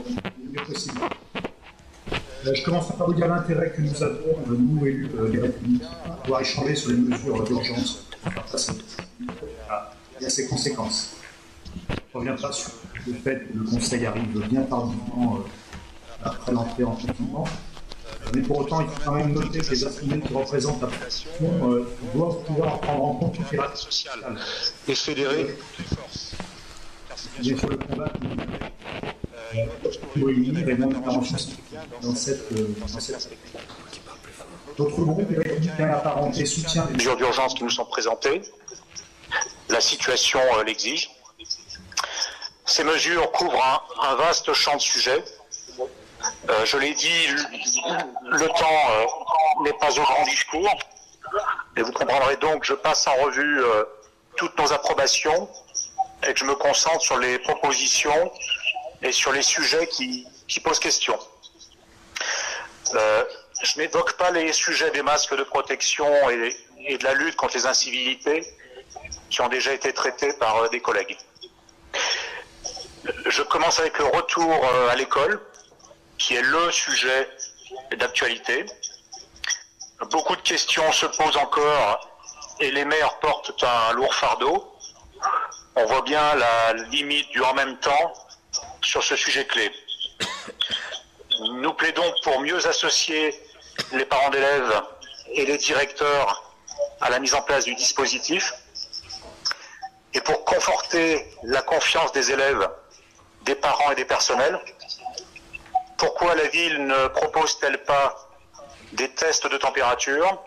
le mieux possible. Je commence par vous dire l'intérêt que nous avons, nous élus les Républicains, à pouvoir échanger sur les mesures d'urgence face à ses conséquences. Je ne reviens pas sur le fait que le Conseil arrive bien tardivement après l'entrée en confinement. Mais pour autant, il faut quand même noter que les assemblées qui représentent la population doivent pouvoir prendre en compte toutes les règles sociales et fédérer il faut le combattre pour réunir et non intervention dans cette D'autres groupes républicains apparentés soutiennent les mesures d'urgence qui nous sont présentées. La situation l'exige. Ces mesures couvrent un vaste champ de sujets. Je l'ai dit, le temps n'est pas au grand discours. Et vous comprendrez donc que je passe en revue toutes nos approbations et que je me concentre sur les propositions et sur les sujets qui posent question. Je n'évoque pas les sujets des masques de protection et de la lutte contre les incivilités qui ont déjà été traités par des collègues. Je commence avec le retour à l'école, qui est le sujet d'actualité. Beaucoup de questions se posent encore et les maires portent un lourd fardeau. On voit bien la limite du en même temps sur ce sujet clé. Nous plaidons pour mieux associer les parents d'élèves et les directeurs à la mise en place du dispositif et pour conforter la confiance des élèves, des parents et des personnels. Pourquoi la ville ne propose-t-elle pas des tests de température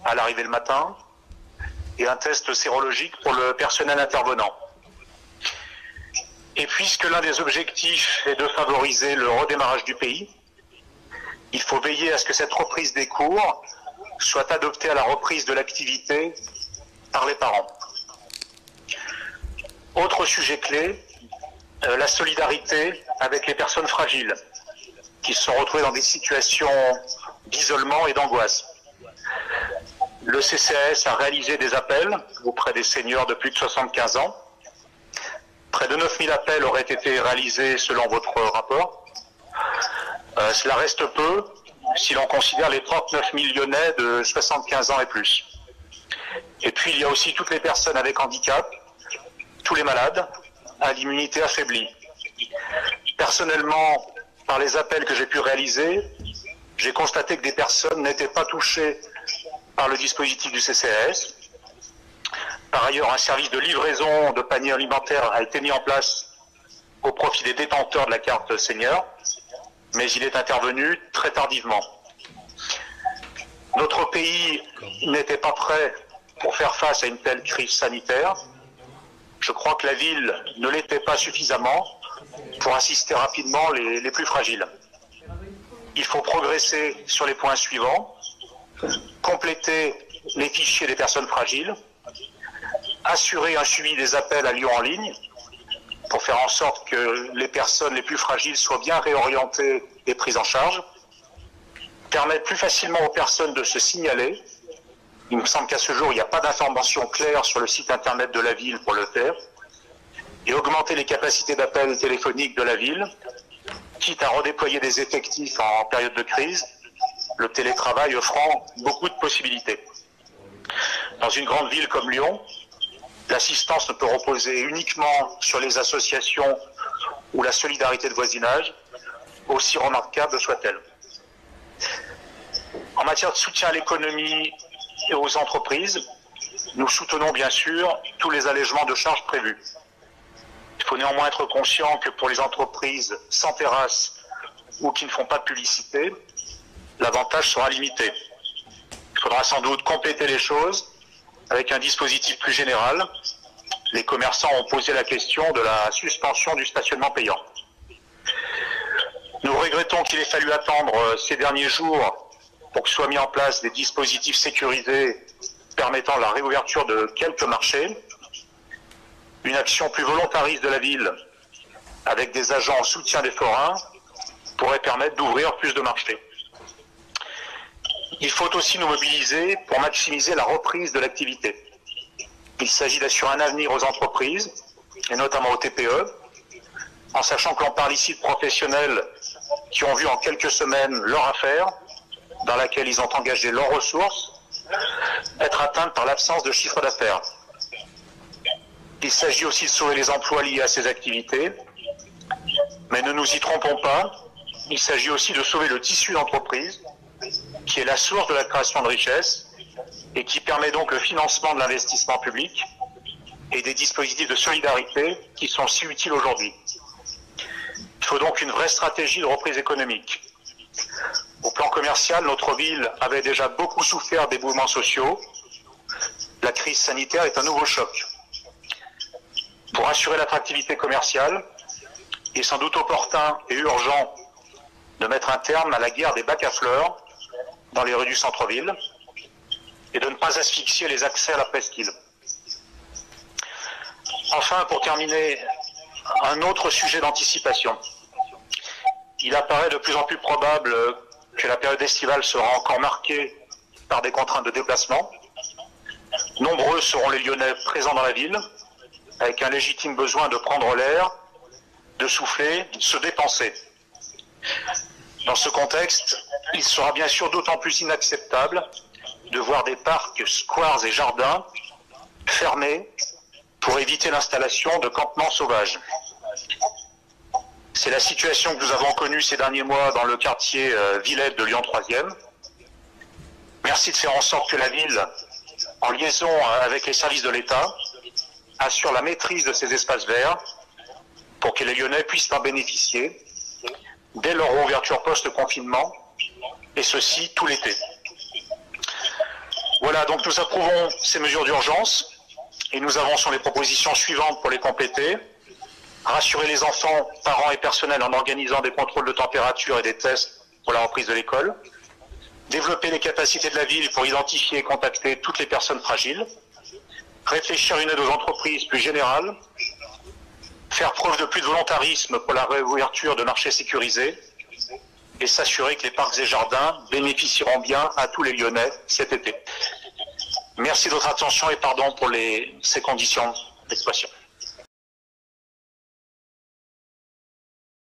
à l'arrivée le matin et un test sérologique pour le personnel intervenant? Et puisque l'un des objectifs est de favoriser le redémarrage du pays, il faut veiller à ce que cette reprise des cours soit adoptée à la reprise de l'activité par les parents. Autre sujet clé, la solidarité avec les personnes fragiles qui se sont retrouvées dans des situations d'isolement et d'angoisse. Le CCAS a réalisé des appels auprès des seniors de plus de 75 ans. Près de 9000 appels auraient été réalisés selon votre rapport. Cela reste peu si l'on considère les 39 000 Lyonnais de 75 ans et plus. Et puis il y a aussi toutes les personnes avec handicap, tous les malades, à l'immunité affaiblie. Personnellement, par les appels que j'ai pu réaliser, j'ai constaté que des personnes n'étaient pas touchées par le dispositif du CCAS. Par ailleurs, un service de livraison de paniers alimentaires a été mis en place au profit des détenteurs de la carte senior, mais il est intervenu très tardivement. Notre pays n'était pas prêt pour faire face à une telle crise sanitaire. Je crois que la ville ne l'était pas suffisamment pour assister rapidement les plus fragiles. Il faut progresser sur les points suivants, compléter les fichiers des personnes fragiles, assurer un suivi des appels à Lyon en ligne pour faire en sorte que les personnes les plus fragiles soient bien réorientées et prises en charge, permettre plus facilement aux personnes de se signaler. Il me semble qu'à ce jour, il n'y a pas d'information claire sur le site internet de la ville pour le faire, et augmenter les capacités d'appel téléphonique de la ville, quitte à redéployer des effectifs en période de crise, le télétravail offrant beaucoup de possibilités. Dans une grande ville comme Lyon, l'assistance ne peut reposer uniquement sur les associations ou la solidarité de voisinage, aussi remarquable soit-elle. En matière de soutien à l'économie et aux entreprises, nous soutenons bien sûr tous les allègements de charges prévus. Il faut néanmoins être conscient que pour les entreprises sans terrasse ou qui ne font pas de publicité, l'avantage sera limité. Il faudra sans doute compléter les choses avec un dispositif plus général. Les commerçants ont posé la question de la suspension du stationnement payant. Nous regrettons qu'il ait fallu attendre ces derniers jours pour que soient mis en place des dispositifs sécurisés permettant la réouverture de quelques marchés. Une action plus volontariste de la ville avec des agents en soutien des forains pourrait permettre d'ouvrir plus de marchés. Il faut aussi nous mobiliser pour maximiser la reprise de l'activité. Il s'agit d'assurer un avenir aux entreprises, et notamment aux TPE, en sachant que l'on parle ici de professionnels qui ont vu en quelques semaines leur affaire, dans laquelle ils ont engagé leurs ressources, être atteintes par l'absence de chiffre d'affaires. Il s'agit aussi de sauver les emplois liés à ces activités, mais ne nous y trompons pas, il s'agit aussi de sauver le tissu d'entreprise, qui est la source de la création de richesse, et qui permet donc le financement de l'investissement public et des dispositifs de solidarité qui sont si utiles aujourd'hui. Il faut donc une vraie stratégie de reprise économique. Au plan commercial, notre ville avait déjà beaucoup souffert des mouvements sociaux. La crise sanitaire est un nouveau choc. Pour assurer l'attractivité commerciale, il est sans doute opportun et urgent de mettre un terme à la guerre des bacs à fleurs dans les rues du centre-ville et de ne pas asphyxier les accès à la presqu'île. Enfin, pour terminer, un autre sujet d'anticipation. Il apparaît de plus en plus probable que la période estivale sera encore marquée par des contraintes de déplacement. Nombreux seront les Lyonnais présents dans la ville, avec un légitime besoin de prendre l'air, de souffler, de se dépenser. Dans ce contexte, il sera bien sûr d'autant plus inacceptable de voir des parcs, squares et jardins fermés pour éviter l'installation de campements sauvages. C'est la situation que nous avons connue ces derniers mois dans le quartier Villette de Lyon 3e. Merci de faire en sorte que la ville, en liaison avec les services de l'État, assure la maîtrise de ces espaces verts pour que les Lyonnais puissent en bénéficier dès leur ouverture post-confinement, et ceci tout l'été. Voilà, donc nous approuvons ces mesures d'urgence et nous avançons les propositions suivantes pour les compléter. Rassurer les enfants, parents et personnels en organisant des contrôles de température et des tests pour la reprise de l'école. Développer les capacités de la ville pour identifier et contacter toutes les personnes fragiles. Réfléchir à une aide aux entreprises plus générale. Faire preuve de plus de volontarisme pour la réouverture de marchés sécurisés. Et s'assurer que les parcs et jardins bénéficieront bien à tous les Lyonnais cet été. Merci de votre attention et pardon pour ces conditions d'expression.